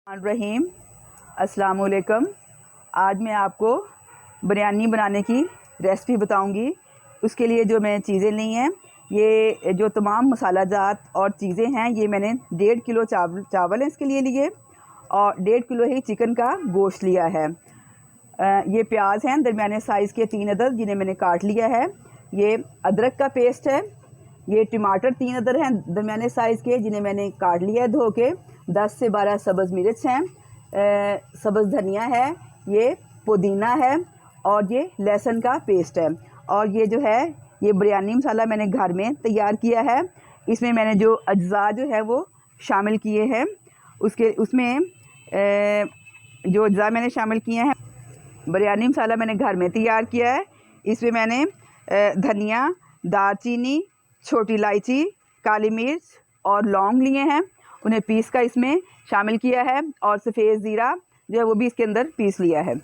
रहीम अस्सलाम वालेकुम। आज मैं आपको बिरयानी बनाने की रेसिपी बताऊंगी। उसके लिए जो मैंने चीज़ें ली हैं, ये जो तमाम मसाला जात और चीज़ें हैं, ये मैंने 1.5 किलो चावल है इसके लिए लिए और 1.5 किलो ही चिकन का गोश्त लिया है। ये प्याज हैं दरमियाने साइज़ के 3 अदद, जिन्हें मैंने काट लिया है। ये अदरक का पेस्ट है। ये टमाटर 3 अदद हैं दरमियाने साइज़ के, जिन्हें मैंने काट लिया है धो के। 10 से 12 सब्ज़ मिर्च हैं, सब्ज़ धनिया है, ये पुदीना है और ये लहसुन का पेस्ट है। और ये जो है, ये बिरयानी मसाला मैंने घर में तैयार किया है। इसमें मैंने जो अज्जा जो है वो शामिल किए हैं, उसमें जो अज्जा मैंने शामिल किए हैं, बिरयानी मसाला मैंने घर में तैयार किया है। इसमें मैंने धनिया, दालचीनी, छोटी इलायची, काली मिर्च और लौंग लिए हैं, उन्हें पीस का इसमें शामिल किया है। और सफ़ेद ज़ीरा जो है वो भी इसके अंदर पीस लिया है।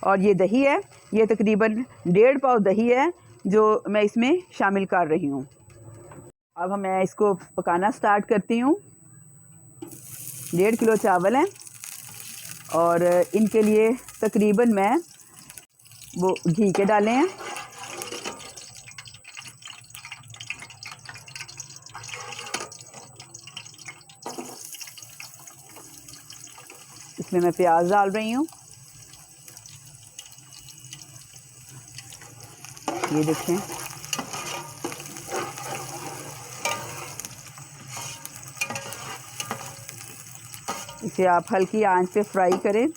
और ये दही है, ये तकरीबन 1.5 पाव दही है जो मैं इसमें शामिल कर रही हूँ। अब मैं इसको पकाना स्टार्ट करती हूँ। 1.5 किलो चावल हैं और इनके लिए तकरीबन मैं वो घी के डाले हैं। इसमें मैं प्याज डाल रही हूँ। ये देखें, इसे आप हल्की आंच पे फ्राई करें।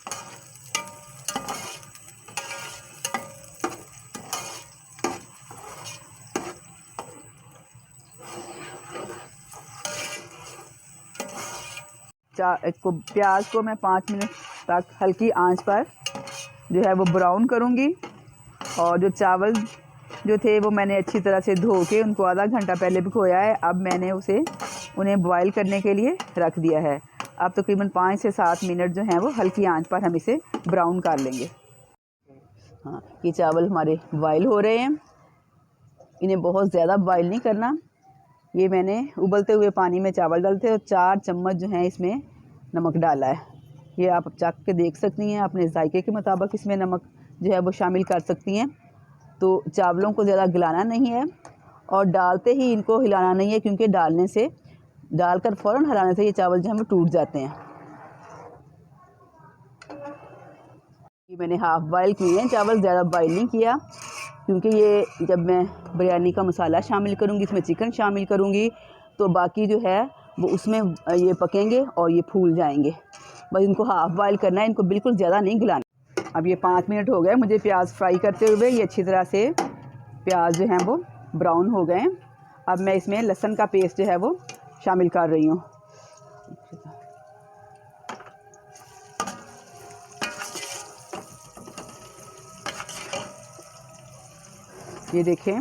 प्याज को मैं 5 मिनट तक हल्की आंच पर जो है वो ब्राउन करूँगी। और जो चावल जो थे वो मैंने अच्छी तरह से धो के उनको आधा घंटा पहले भिगोया है। अब मैंने उन्हें बॉईल करने के लिए रख दिया है। अब तकरीबन 5 से 7 मिनट जो हैं वो हल्की आंच पर हम इसे ब्राउन कर लेंगे। हाँ, ये चावल हमारे बॉईल हो रहे हैं। इन्हें बहुत ज़्यादा बॉईल नहीं करना। ये मैंने उबलते हुए पानी में चावल डालते और 4 चम्मच जो हैं इसमें नमक डाला है। ये आप चख के देख सकती हैं, अपने जायके के मुताबिक इसमें नमक जो है वो शामिल कर सकती हैं। तो चावलों को ज़्यादा गलाना नहीं है और डालते ही इनको हिलाना नहीं है, क्योंकि डालकर फ़ौरन हिलाने से ये चावल जो हैं वो टूट जाते हैं। ये मैंने हाफ़ बॉयल किए हैं चावल, ज़्यादा बॉयल नहीं किया, क्योंकि ये जब मैं बिरयानी का मसाला शामिल करूँगी, इसमें चिकन शामिल करूँगी, तो बाकी जो है वो उसमें ये पकेंगे और ये फूल जाएंगे। बस इनको हाफ़ बॉयल करना है, इनको बिल्कुल ज़्यादा नहीं गलाना। अब ये 5 मिनट हो गए मुझे प्याज फ्राई करते हुए। ये अच्छी तरह से प्याज जो हैं वो ब्राउन हो गए। अब मैं इसमें लहसुन का पेस्ट जो है वो शामिल कर रही हूँ। ये देखें,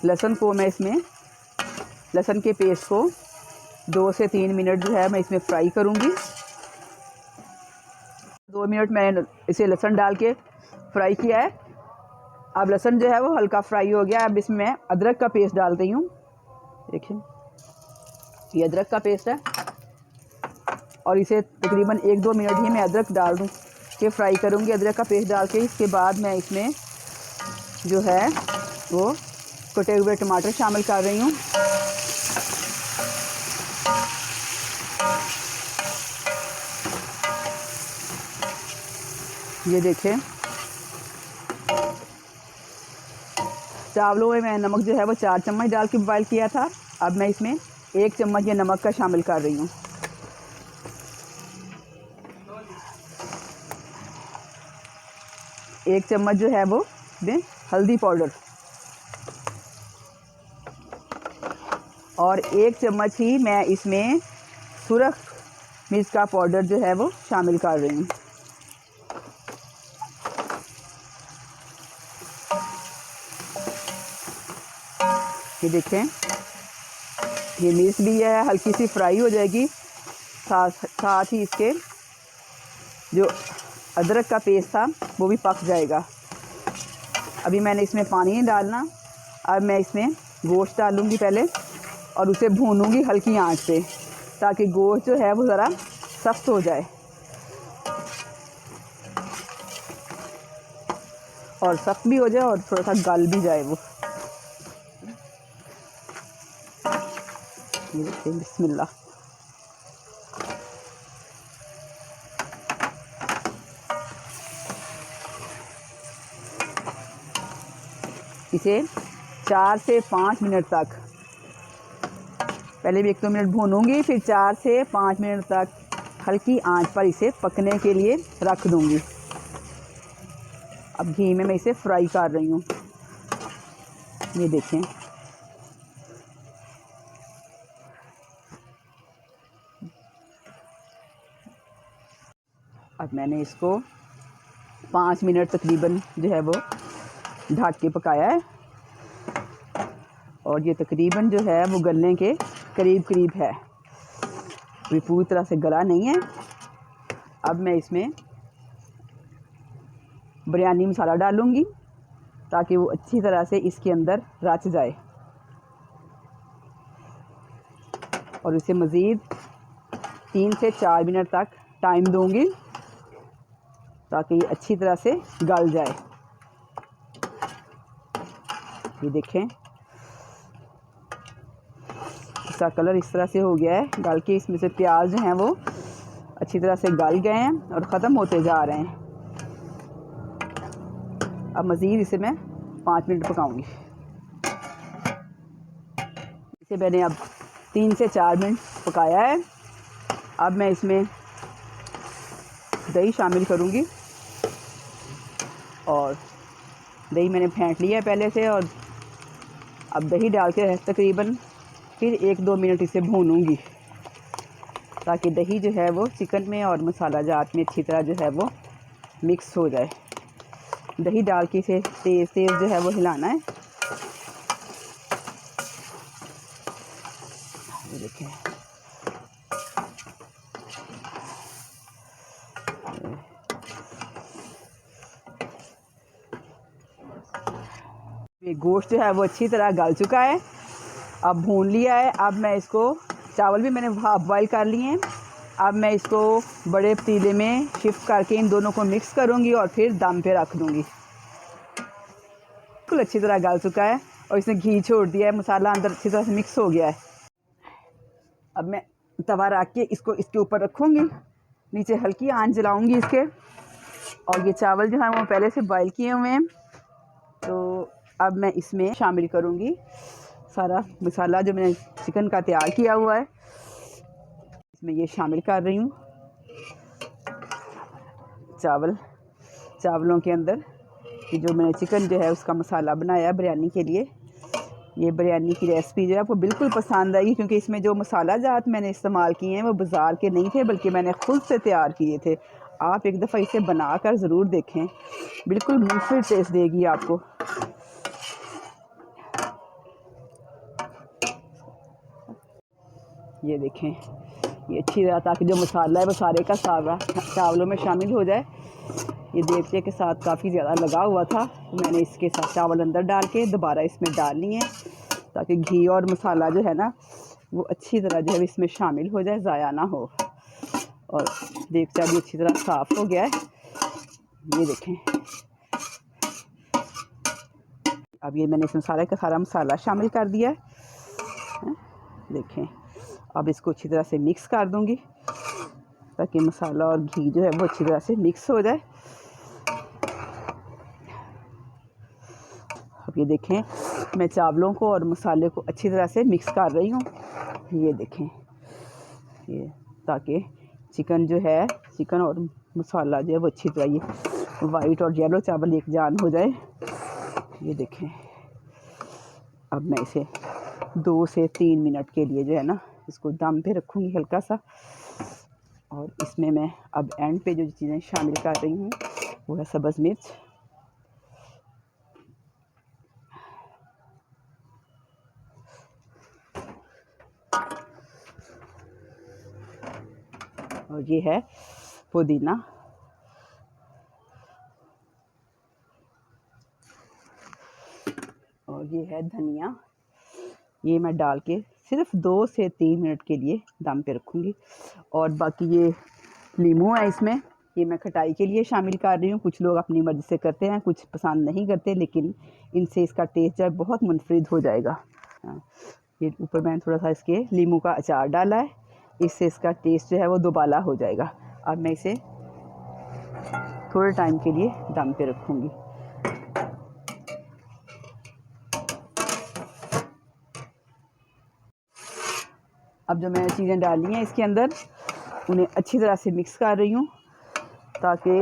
लहसुन के पेस्ट को 2 से 3 मिनट जो है मैं इसमें फ्राई करूँगी। 2 मिनट मैंने इसे लहसुन डाल के फ्राई किया है। अब लहसुन जो है वो हल्का फ्राई हो गया। अब इसमें मैं अदरक का पेस्ट डाल रही हूँ। देखिए, ये अदरक का पेस्ट है और इसे तकरीबन 1-2 मिनट ही मैं अदरक डाल दूँ के फ्राई करूँगी। अदरक का पेस्ट डाल के इसके बाद मैं इसमें जो है वो कटे हुए टमाटर शामिल कर रही हूँ। ये देखें, चावलों में मैं नमक जो है वो 4 चम्मच डाल के बॉयल किया था। अब मैं इसमें 1 चम्मच ये नमक का शामिल कर रही हूँ। एक चम्मच जो है वो हल्दी पाउडर और 1 चम्मच ही मैं इसमें सुरख मिर्च का पाउडर जो है वो शामिल कर रही हूँ। ये देखें, ये मिर्च भी है हल्की सी फ्राई हो जाएगी। साथ ही इसके जो अदरक का पेस्ट था वो भी पक जाएगा। अभी मैंने इसमें पानी नहीं डालना। अब मैं इसमें गोश्त डालूँगी पहले और उसे भूनूँगी हल्की आंच पे, ताकि गोश्त जो है वो ज़रा सख्त हो जाए और सख्त भी हो जाए और थोड़ा सा गल भी जाए वो। ये देखिए, बिस्मिल्लाह। इसे 4 से 5 मिनट तक, पहले भी 1-2 मिनट भूनूंगी, फिर 4 से 5 मिनट तक हल्की आंच पर इसे पकने के लिए रख दूंगी। अब घी में मैं इसे फ्राई कर रही हूँ। ये देखें, अब मैंने इसको 5 मिनट तकरीबन जो है वो ढक के पकाया है और ये तकरीबन जो है वो गलने के करीब करीब है, अभी पूरी तरह से गला नहीं है। अब मैं इसमें बिरयानी मसाला डालूँगी ताकि वो अच्छी तरह से इसके अंदर रच जाए और इसे मज़ीद 3 से 4 मिनट तक टाइम दूँगी ताकि ये अच्छी तरह से गल जाए। ये देखें, इसका कलर इस तरह से हो गया है गल के, इसमें से प्याज जो हैं वो अच्छी तरह से गल गए हैं और ख़त्म होते जा रहे हैं। अब मज़ीद इसे मैं 5 मिनट पकाऊंगी। इसे मैंने अब 3 से 4 मिनट पकाया है। अब मैं इसमें दही शामिल करूंगी और दही मैंने फेंट लिया है पहले से, और अब दही डाल के तकरीबन फिर 1-2 मिनट इसे भूनूंगी ताकि दही जो है वो चिकन में और मसाला जात में अच्छी तरह जो है वो मिक्स हो जाए। दही डाल के इसे तेज़ तेज़ जो है वो हिलाना है। ये देखें, ये गोश्त जो है वो अच्छी तरह गल चुका है, अब भून लिया है। अब मैं इसको, चावल भी मैंने हाफ बॉयल कर लिए हैं, अब मैं इसको बड़े पतीले में शिफ्ट करके इन दोनों को मिक्स करूंगी और फिर दम पे रख दूंगी। बिल्कुल अच्छी तरह गल चुका है और इसने घी छोड़ दिया है, मसाला अंदर अच्छी तरह से मिक्स हो गया है। अब मैं तवा रख के इसको इसके ऊपर रखूँगी, नीचे हल्की आंच जलाऊँगी इसके, और ये चावल जो है वो पहले से बॉयल किए हुए हैं, तो अब मैं इसमें शामिल करूँगी सारा मसाला जो मैंने चिकन का तैयार किया हुआ है, इसमें ये शामिल कर रही हूँ। चावलों के अंदर कि जो मैंने चिकन जो है उसका मसाला बनाया बिरयानी के लिए। ये बिरयानी की रेसिपी जो है आपको बिल्कुल पसंद आएगी, क्योंकि इसमें जो मसाला जात मैंने इस्तेमाल किए हैं वो बाज़ार के नहीं थे, बल्कि मैंने ख़ुद से तैयार किए थे। आप एक दफ़ा इसे बनाकर ज़रूर देखें, बिल्कुल मुफिद टेस्ट देगी आपको। ये देखें, ये अच्छी तरह, ताकि जो मसाला है वो सारे का सारा चावलों में शामिल हो जाए। ये देगचे के साथ काफ़ी ज़्यादा लगा हुआ था, तो मैंने इसके साथ चावल अंदर डाल के दोबारा इसमें डाल लिए ताकि घी और मसाला जो है ना वो अच्छी तरह जो है इसमें शामिल हो जाए, ज़ाया ना हो। और देगचा भी अच्छी तरह साफ़ हो गया है। ये देखें, अब ये मैंने इसमें सारे का सारा मसाला शामिल कर दिया है। देखें, अब इसको अच्छी तरह से मिक्स कर दूंगी ताकि मसाला और घी जो है वो अच्छी तरह से मिक्स हो जाए। अब ये देखें, मैं चावलों को और मसाले को अच्छी तरह से मिक्स कर रही हूँ। ये देखें, ये ताकि चिकन जो है, चिकन और मसाला जो है वो अच्छी तरह ये वाइट और येलो चावल एक जान हो जाए। ये देखें, अब मैं इसे 2 से 3 मिनट के लिए जो है ना इसको दम पे रखूँगी हल्का सा, और इसमें मैं अब एंड पे जो चीज़ें शामिल कर रही हूँ वो है सब्ज़ मिर्च, और ये है पुदीना, और ये है धनिया। ये मैं डाल के सिर्फ 2 से 3 मिनट के लिए दम पे रखूँगी। और बाकी ये नींबू है इसमें, ये मैं खटाई के लिए शामिल कर रही हूँ। कुछ लोग अपनी मर्ज़ी से करते हैं, कुछ पसंद नहीं करते, लेकिन इनसे इसका टेस्ट जो है बहुत मुनफरिद हो जाएगा। हाँ, ये ऊपर मैंने थोड़ा सा इसके नींबू का अचार डाला है, इससे इसका टेस्ट जो है वो दोबाला हो जाएगा। अब मैं इसे थोड़े टाइम के लिए दम पे रखूँगी। अब जो मैंने चीज़ें डाली हैं इसके अंदर, उन्हें अच्छी तरह से मिक्स कर रही हूँ ताकि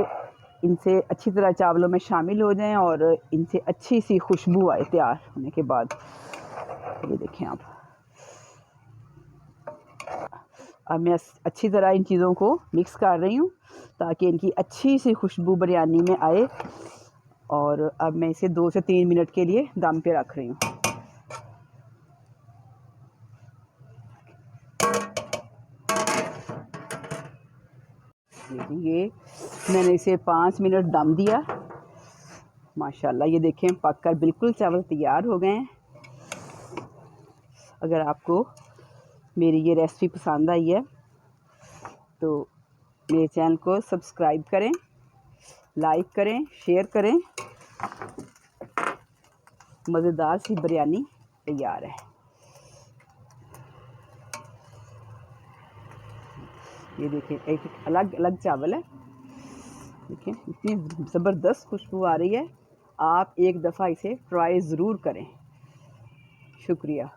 इनसे अच्छी तरह चावलों में शामिल हो जाएं और इनसे अच्छी सी खुशबू आए तैयार होने के बाद। ये देखें आप। अब मैं अच्छी तरह इन चीज़ों को मिक्स कर रही हूँ ताकि इनकी अच्छी सी खुशबू बिरयानी में आए। और अब मैं इसे 2 से 3 मिनट के लिए दम पे रख रही हूँ। ये मैंने इसे 5 मिनट दम दिया। माशाल्लाह ये देखें पककर बिल्कुल चावल तैयार हो गए हैं। अगर आपको मेरी ये रेसिपी पसंद आई है तो मेरे चैनल को सब्सक्राइब करें, लाइक करें, शेयर करें। मज़ेदार सी बिरयानी तैयार है। ये देखिए एक अलग अलग चावल है। देखिए इतनी ज़बरदस्त खुशबू आ रही है। आप एक दफ़ा इसे ट्राई ज़रूर करें। शुक्रिया।